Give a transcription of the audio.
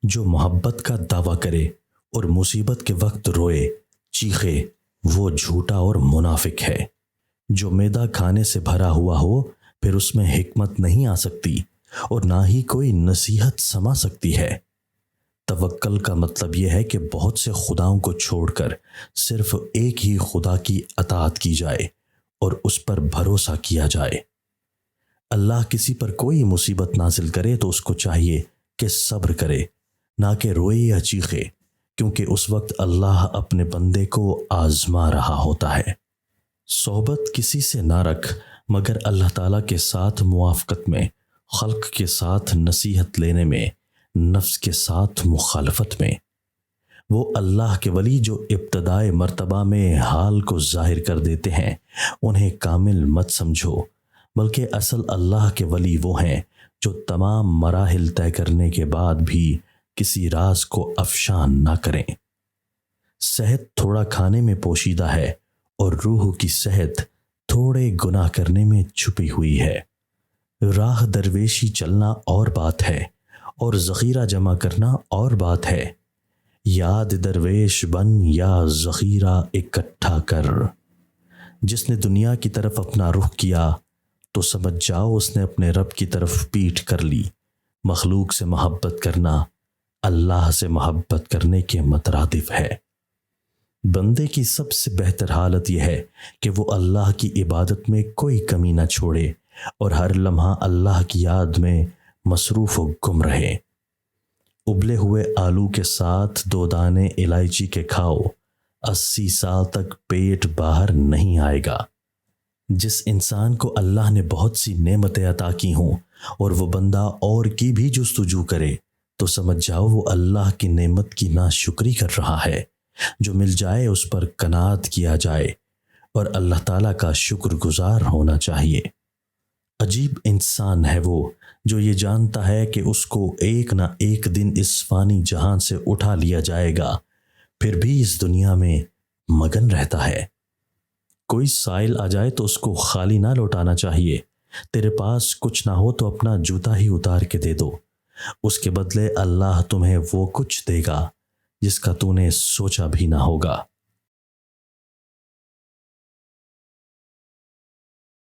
جو محبت کا دعویٰ کرے اور مصیبت کے وقت روئے چیخے، وہ جھوٹا اور منافق ہے۔ جو معدہ کھانے سے بھرا ہوا ہو پھر اس میں حکمت نہیں آ سکتی اور نہ ہی کوئی نصیحت سما سکتی ہے۔ توکل کا مطلب یہ ہے کہ بہت سے خداؤں کو چھوڑ کر صرف ایک ہی خدا کی اطاعت کی جائے اور اس پر بھروسہ کیا جائے۔ اللہ کسی پر کوئی مصیبت نازل کرے تو اس کو چاہیے کہ صبر کرے، نہ کہ روئے یا چیخے، کیونکہ اس وقت اللہ اپنے بندے کو آزما رہا ہوتا ہے۔ صحبت کسی سے نہ رکھ مگر اللہ تعالیٰ کے ساتھ موافقت میں، خلق کے ساتھ نصیحت لینے میں، نفس کے ساتھ مخالفت میں۔ وہ اللہ کے ولی جو ابتدائے مرتبہ میں حال کو ظاہر کر دیتے ہیں انہیں کامل مت سمجھو، بلکہ اصل اللہ کے ولی وہ ہیں جو تمام مراحل طے کرنے کے بعد بھی کسی راز کو افشان نہ کریں۔ صحت تھوڑا کھانے میں پوشیدہ ہے اور روح کی صحت تھوڑے گناہ کرنے میں چھپی ہوئی ہے۔ راہ درویشی چلنا اور بات ہے اور ذخیرہ جمع کرنا اور بات ہے۔ یاد درویش بن یا ذخیرہ اکٹھا کر۔ جس نے دنیا کی طرف اپنا رخ کیا تو سمجھ جاؤ اس نے اپنے رب کی طرف پیٹھ کر لی۔ مخلوق سے محبت کرنا اللہ سے محبت کرنے کے مترادف ہے۔ بندے کی سب سے بہتر حالت یہ ہے کہ وہ اللہ کی عبادت میں کوئی کمی نہ چھوڑے اور ہر لمحہ اللہ کی یاد میں مصروف و گم رہے۔ ابلے ہوئے آلو کے ساتھ 2 دانے الائچی کے کھاؤ، 80 سال تک پیٹ باہر نہیں آئے گا۔ جس انسان کو اللہ نے بہت سی نعمتیں عطا کی ہوں اور وہ بندہ اور کی بھی جستجو کرے تو سمجھ جاؤ وہ اللہ کی نعمت کی ناشکری کر رہا ہے۔ جو مل جائے اس پر قناعت کیا جائے اور اللہ تعالیٰ کا شکر گزار ہونا چاہیے۔ عجیب انسان ہے وہ جو یہ جانتا ہے کہ اس کو ایک نہ ایک دن اس فانی جہان سے اٹھا لیا جائے گا، پھر بھی اس دنیا میں مگن رہتا ہے۔ کوئی سائل آ جائے تو اس کو خالی نہ لوٹانا چاہیے۔ تیرے پاس کچھ نہ ہو تو اپنا جوتا ہی اتار کے دے دو، اس کے بدلے اللہ تمہیں وہ کچھ دے گا جس کا تو نے سوچا بھی نہ ہوگا۔